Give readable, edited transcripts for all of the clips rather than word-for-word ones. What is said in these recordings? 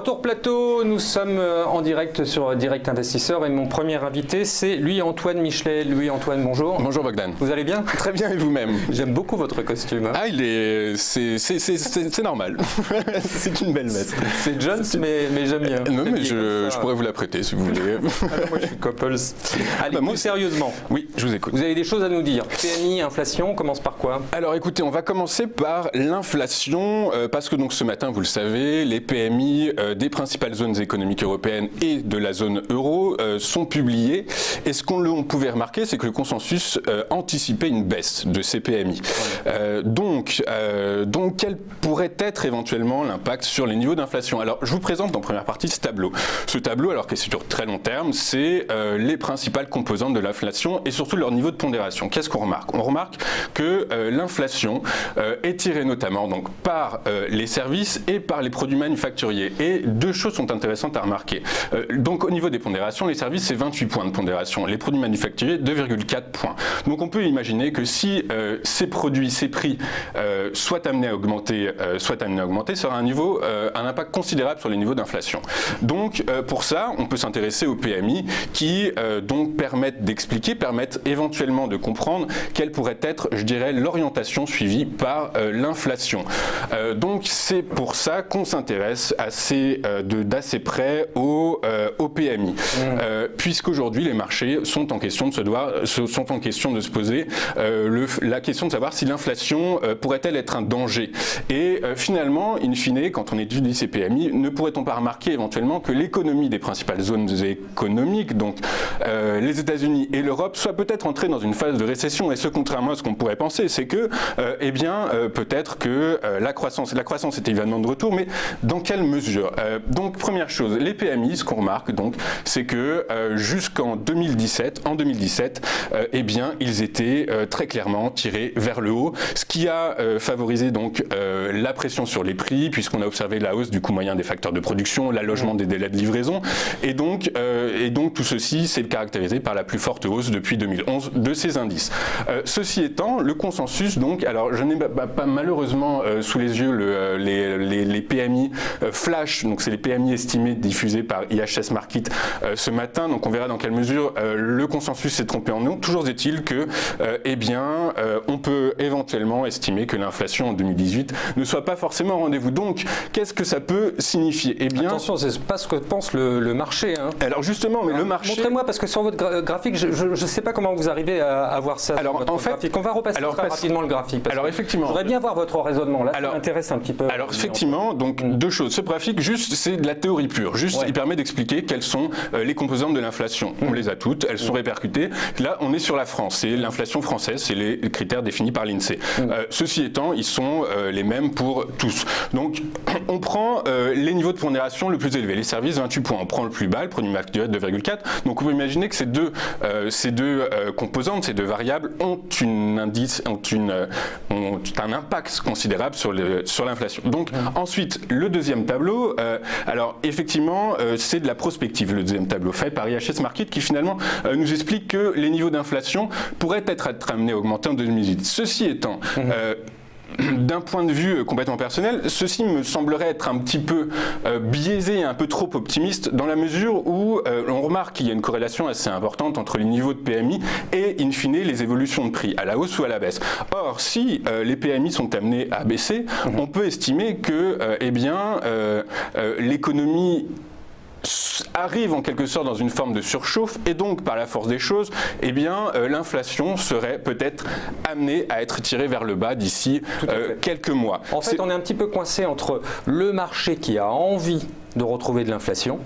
Retour plateau, nous sommes en direct sur Direct Investisseur et mon premier invité c'est Louis-Antoine Michelet. Louis-Antoine, bonjour. Bonjour Bogdan. Vous allez bien? Très bien, et vous-même? J'aime beaucoup votre costume. Ah, c'est normal. C'est une belle veste. C'est Jones, mais j'aime bien. Non, mais je pourrais vous la prêter si vous voulez. Alors, moi je suis Couples. Allez, moi, sérieusement. Oui, je vous écoute. Vous avez des choses à nous dire. PMI, inflation, on commence par quoi? Alors écoutez, on va commencer par l'inflation, parce que donc ce matin, vous le savez, les PMI des principales zones économiques européennes et de la zone euro sont publiés. Et ce qu'on pouvait remarquer, c'est que le consensus anticipait une baisse de ces PMI. Donc, quel pourrait être éventuellement l'impact sur les niveaux d'inflation? Alors, je vous présente en première partie ce tableau. Ce tableau, alors que c'est sur très long terme, c'est les principales composantes de l'inflation et surtout leur niveau de pondération. Qu'est-ce qu'on remarque? On remarque que l'inflation est tirée notamment donc, par les services et par les produits manufacturiers. Et deux choses sont intéressantes à remarquer. Donc au niveau des pondérations, les services c'est 28 points de pondération, les produits manufacturiers 2,4 points. Donc on peut imaginer que si ces produits, ces prix soient amenés à augmenter, ça aura un impact considérable sur les niveaux d'inflation. Donc pour ça, on peut s'intéresser aux PMI qui donc permettent éventuellement de comprendre quelle pourrait être, je dirais, l'orientation suivie par l'inflation. Donc c'est pour ça qu'on s'intéresse d'assez près au PMI, puisqu'aujourd'hui les marchés sont en question de se poser la question de savoir si l'inflation pourrait-elle être un danger. Et finalement, in fine, quand on étudie ces PMI, ne pourrait-on pas remarquer éventuellement que l'économie des principales zones économiques, donc les États-Unis et l'Europe, soit peut-être entrée dans une phase de récession, et ce contrairement à ce qu'on pourrait penser, c'est que peut-être que la croissance est évidemment de retour, mais dans quelle mesure? Donc première chose, les PMI, ce qu'on remarque donc, c'est que jusqu'en 2017, ils étaient très clairement tirés vers le haut, ce qui a favorisé donc la pression sur les prix, puisqu'on a observé la hausse du coût moyen des facteurs de production, l'allongement des délais de livraison, et donc tout ceci c'est caractérisé par la plus forte hausse depuis 2011 de ces indices. Ceci étant, le consensus donc, alors je n'ai pas malheureusement sous les yeux les PMI flash, donc c'est les PMI estimés diffusés par IHS Markit ce matin, donc on verra dans quelle mesure le consensus s'est trompé en nous. Toujours est-il que on peut éventuellement estimer que l'inflation en 2018 ne soit pas forcément au rendez-vous. Donc qu'est-ce que ça peut signifier? Eh bien, attention, c'est pas ce que pense le marché. Hein. Alors justement, mais le marché... Montrez-moi, parce que sur votre graphique, je ne sais pas comment vous arrivez à voir ça. Alors en fait, graphique. On va repasser très rapidement le graphique. Alors effectivement, j'aimerais bien voir votre raisonnement là. Ça m'intéresse un petit peu. Alors effectivement, donc deux choses. Ce graphique, juste, c'est de la théorie pure. Juste, il permet d'expliquer quelles sont les composantes de l'inflation. On les a toutes, elles sont répercutées. Là, on est sur la France. C'est l'inflation française, c'est les critères définis par l'INSEE. Ceci étant, ils sont les mêmes pour tous. Donc, on prend les niveaux de pondération le plus élevé. Les services, 28 points. On prend le plus bas, le produit manufacturier, 2,4. Donc, on peut imaginer que ces deux composantes, ces deux variables, ont un impact considérable sur l'inflation. Donc, ensuite, le deuxième tableau, alors effectivement, c'est de la prospective, le deuxième tableau fait par IHS Markit qui finalement nous explique que les niveaux d'inflation pourraient être amenés à augmenter en 2018. Ceci étant, d'un point de vue complètement personnel, ceci me semblerait être un petit peu biaisé et un peu trop optimiste dans la mesure où on remarque qu'il y a une corrélation assez importante entre les niveaux de PMI et, in fine, les évolutions de prix, à la hausse ou à la baisse. Or, si les PMI sont amenés à baisser, on peut estimer que l'économie arrive en quelque sorte dans une forme de surchauffe et donc par la force des choses, l'inflation serait peut-être amenée à être tirée vers le bas d'ici quelques mois. En fait, on est un petit peu coincé entre le marché qui a envie de retrouver de l'inflation,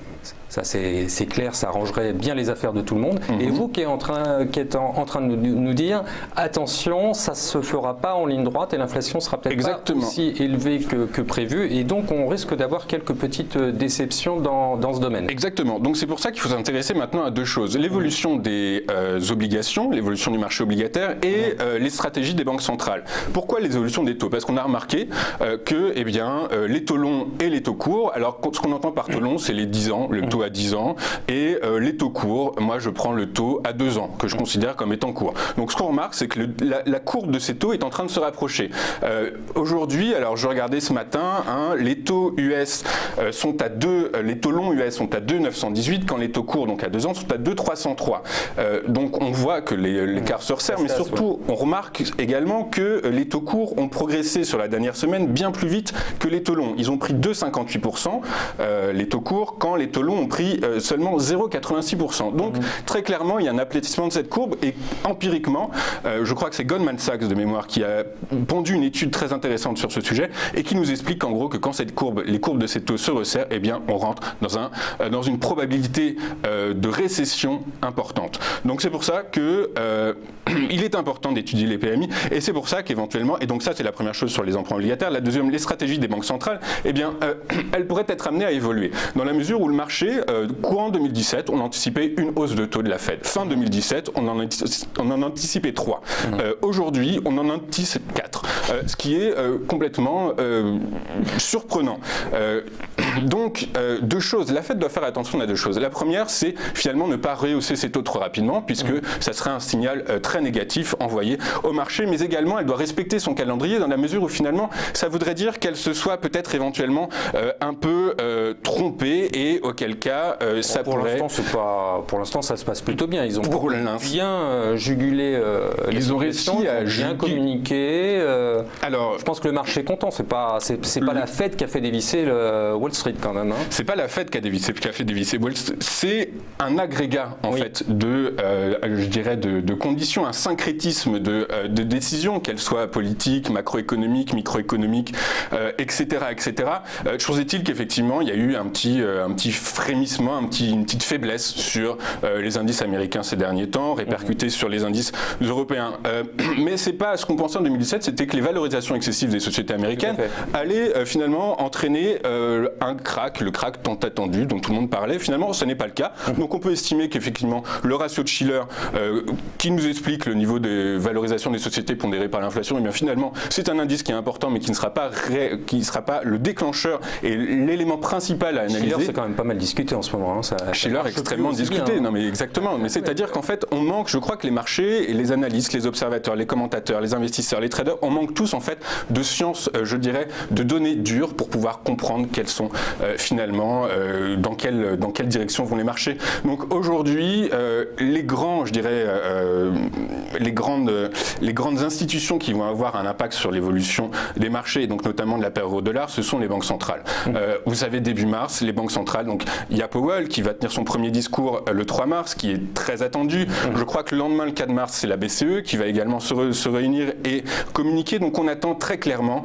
ça c'est clair, ça arrangerait bien les affaires de tout le monde, et vous qui êtes en train de nous dire attention, ça ne se fera pas en ligne droite et l'inflation sera peut-être pas aussi élevée que prévu, et donc on risque d'avoir quelques petites déceptions dans ce domaine. Exactement, donc c'est pour ça qu'il faut s'intéresser maintenant à deux choses, l'évolution des obligations, l'évolution du marché obligataire et les stratégies des banques centrales. Pourquoi l'évolution des taux? Parce qu'on a remarqué que les taux longs et les taux courts, alors ce qu'on entend par taux long, c'est les 10 ans, le taux taux à 10 ans, et les taux courts, moi je prends le taux à 2 ans, que je considère comme étant court. Donc ce qu'on remarque, c'est que la courbe de ces taux est en train de se rapprocher. Aujourd'hui, alors je regardais ce matin, les taux US sont à les taux longs US sont à 2,918, quand les taux courts, donc à 2 ans, sont à 2,303. Donc on voit que l'écart se resserre, mais surtout on remarque également que les taux courts ont progressé sur la dernière semaine bien plus vite que les taux longs. Ils ont pris 2,58% les taux courts, quand les taux longs ont pris seulement 0,86%. Donc très clairement, il y a un aplatissement de cette courbe, et empiriquement, je crois que c'est Goldman Sachs de mémoire qui a pondu une étude très intéressante sur ce sujet et qui nous explique en gros que quand les courbes de ces taux se resserrent, eh bien on rentre dans une probabilité de récession importante. Donc c'est pour ça que il est important d'étudier les PMI, et c'est pour ça qu'éventuellement, et donc ça c'est la première chose sur les emprunts obligataires, la deuxième, les stratégies des banques centrales, eh bien elles pourraient être amenées à évoluer, dans la mesure où le marché, courant 2017, on anticipait une hausse de taux de la Fed. Fin 2017, on en anticipait 3. Aujourd'hui, on en anticipe 4, ce qui est complètement surprenant. Donc, deux choses. La Fed doit faire attention à deux choses. La première, c'est finalement ne pas rehausser ses taux trop rapidement, puisque ça serait un signal très négatif envoyé au marché, mais également elle doit respecter son calendrier, dans la mesure où finalement ça voudrait dire qu'elle se soit peut-être éventuellement un peu trompée, et auquel cas ça pourrait... Pour l'instant, ça se passe plutôt bien. Ils ont bien jugulé ils ont réussi à bien communiquer. Alors, je pense que le marché est content. C'est pas la Fed qui a fait dévisser le Wall Street quand même. C'est pas la Fed qui a fait dévisser Wall Street. C'est un agrégat en fait de, je dirais, de conditions, un syncrétisme de décisions, qu'elles soient politiques, macroéconomiques, microéconomiques, etc., etc. Chose est-il qu'effectivement, il y a eu un petit frémissement, une petite faiblesse sur les indices américains ces derniers temps, répercuté sur les indices européens. Mais c'est pas ce qu'on pensait en 2017, c'était que les valorisations excessives des sociétés américaines allaient finalement entraîner un crack, le crack tant attendu dont tout le monde parlait. Finalement, ce n'est pas le cas. Donc on peut estimer qu'effectivement, le ratio de Shiller, qui nous explique le niveau de valorisation des sociétés pondérées par l'inflation, et bien finalement, c'est un indice qui est important, mais qui ne sera pas le déclencheur et l'élément principal à analyser. Shiller, c'est quand même pas mal discuté en ce moment. Shiller, extrêmement discuté. Non, mais exactement. Mais c'est-à-dire qu'en fait, on manque, je crois que les marchés et les analystes, les observateurs, les commentateurs, les investisseurs, les traders, on manque tous en fait de sciences, je dirais, de données dures pour pouvoir comprendre quelles sont finalement, dans quelle direction vont les marchés. Donc aujourd'hui, les grands, je dirais, les grandes institutions qui vont avoir un impact sur l'évolution des marchés, et donc notamment de la paire euro-dollar, ce sont les banques centrales. Vous savez, début mars, les banques centrales, donc il y a Powell qui va tenir son premier discours le 3 mars, qui est très attendu. Je crois que le lendemain, le 4 mars, c'est la BCE qui va également se réunir et communiquer. Donc on attend très clairement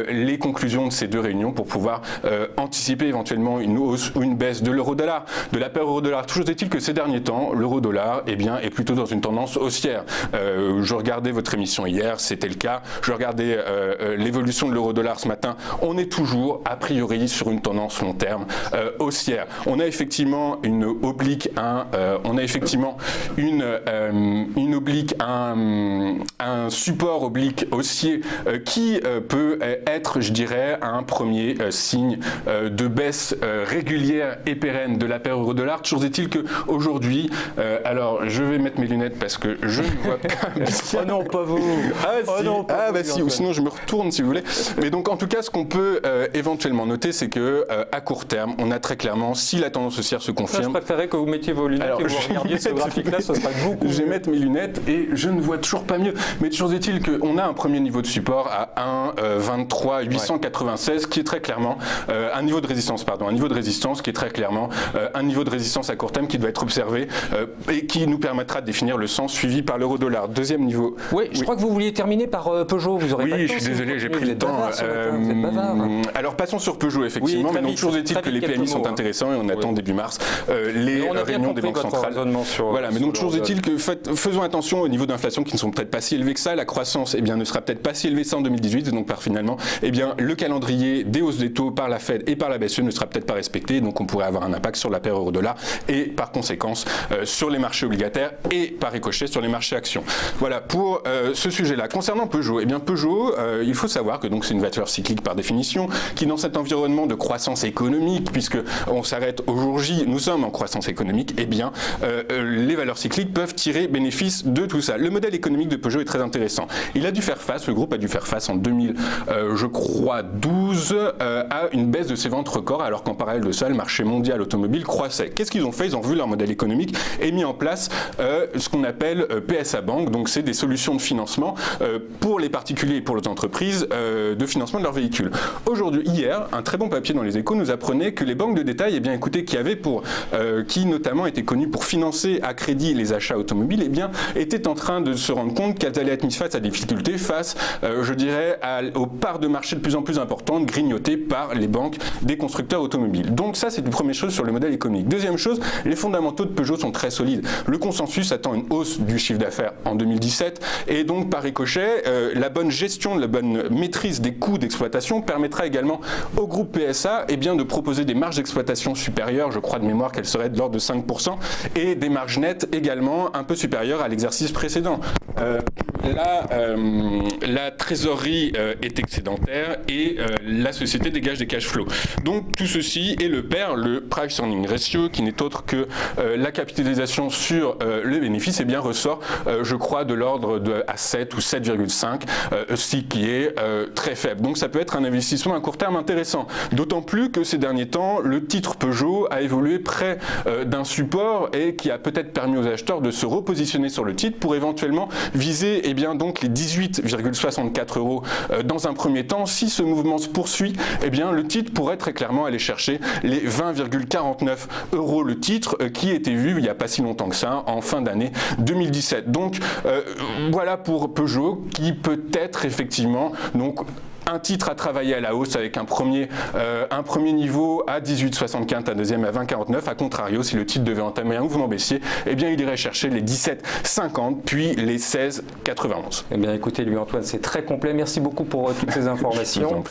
les conclusions de ces deux réunions pour pouvoir anticiper éventuellement une hausse ou une baisse de l'euro-dollar, de la paire euro-dollar. Toujours est-il que ces derniers temps, l'euro-dollar est plutôt dans une tendance haussière. Je regardais votre émission hier, c'était le cas. Je regardais l'évolution de l'euro-dollar ce matin. On est toujours, a priori, sur une tendance long terme haussière. On a effectivement une oblique, un support oblique haussier qui peut être, je dirais, un premier signe de baisse régulière et pérenne de la paire euro-dollar. Toujours est-il qu'aujourd'hui, alors je vais mettre mes lunettes parce que je ne vois pas bien. Oh non, pas vous. Ou sinon je me retourne si vous voulez. Mais donc en tout cas, ce qu'on peut éventuellement noter, c'est que à court terme, on a très clairement, si la tendance haussière se confirme... Je préférais que vous mettiez vos lunettes et que vous regardiez ce graphique-là, ce sera beaucoup. Je vais mettre mes lunettes et je ne vois toujours pas mieux. Mais toujours est-il qu'on a un premier niveau de support à 1,23,896 qui est très clairement un niveau de résistance, qui est très clairement un niveau de résistance à court terme qui doit être observé et qui nous permettra de définir le sens suivi par l'euro-dollar. Deuxième niveau. Oui, je crois que vous vouliez terminer par Peugeot. Vous aurez pas le temps, je suis désolé, j'ai pris le temps. Alors passons sur Peugeot, effectivement. Mais donc toujours est-il que les PMI sont intéressants et on attend début mars les réunions des banques centrales. Voilà, mais donc toujours est-il que faisons attention au niveau d'inflation qui ne sont peut-être pas si élevés que ça. La croissance, ne sera peut-être pas si élevée que ça en 2018. Donc finalement, le calendrier des hausses des taux par la Fed et par par la BCE ne sera peut-être pas respecté, donc on pourrait avoir un impact sur la paire euro-dollar et par conséquence sur les marchés obligataires et par ricochet sur les marchés actions. Voilà pour ce sujet-là. Concernant Peugeot, eh bien Peugeot, il faut savoir que donc c'est une voiture cyclique par définition, qui dans cet environnement de croissance économique, puisque on s'arrête au jour J, nous sommes en croissance économique, eh bien les valeurs cycliques peuvent tirer bénéfice de tout ça. Le modèle économique de Peugeot est très intéressant. Il a dû faire face, le groupe a dû faire face en 2012 à une baisse de ses ventes records, alors qu'en parallèle de ça, le marché mondial automobile croissait. Qu'est-ce qu'ils ont fait? Ils ont vu leur modèle économique et mis en place ce qu'on appelle PSA Bank, donc c'est des solutions de financement pour les particuliers et pour les entreprises de financement de leurs véhicules. Aujourd'hui, hier, un très bon papier dans les Échos nous apprenait que les banques de détail, eh bien écoutez, qui notamment étaient connues pour financer à crédit les achats automobiles, eh bien étaient en train de se rendre compte qu'elles allaient être mises face à des difficultés, face, je dirais, aux parts de marché de plus en plus importantes grignotées par les banques des constructeurs automobiles. Donc ça, c'est une première chose sur le modèle économique. Deuxième chose, les fondamentaux de Peugeot sont très solides. Le consensus attend une hausse du chiffre d'affaires en 2017 et donc par ricochet, la bonne gestion, la bonne maîtrise des coûts d'exploitation permettra également au groupe PSA de proposer des marges d'exploitation supérieures, je crois de mémoire qu'elles seraient de l'ordre de 5%, et des marges nettes également un peu supérieures à l'exercice précédent. La trésorerie est excédentaire et la société dégage des cash flows. Donc tout ceci est le PER, le Price Earning Ratio, qui n'est autre que la capitalisation sur le bénéfice, et bien ressort, je crois, de l'ordre à 7 ou 7,5, ce qui est très faible. Donc ça peut être un investissement à court terme intéressant. D'autant plus que ces derniers temps, le titre Peugeot a évolué près d'un support et qui a peut-être permis aux acheteurs de se repositionner sur le titre pour éventuellement viser donc les 18,64 € dans un premier temps. Si ce mouvement se poursuit, le titre pourrait très clairement aller chercher les 20,49 € le titre qui était vu il n'y a pas si longtemps que ça, en fin d'année 2017. Donc voilà pour Peugeot qui peut être effectivement un titre à travailler à la hausse avec un premier niveau à 18,75, un deuxième à 20,49. A contrario, si le titre devait entamer un mouvement baissier, il irait chercher les 17,50 puis les 16,91. Eh bien écoutez, Louis-Antoine, c'est très complet. Merci beaucoup pour toutes ces informations.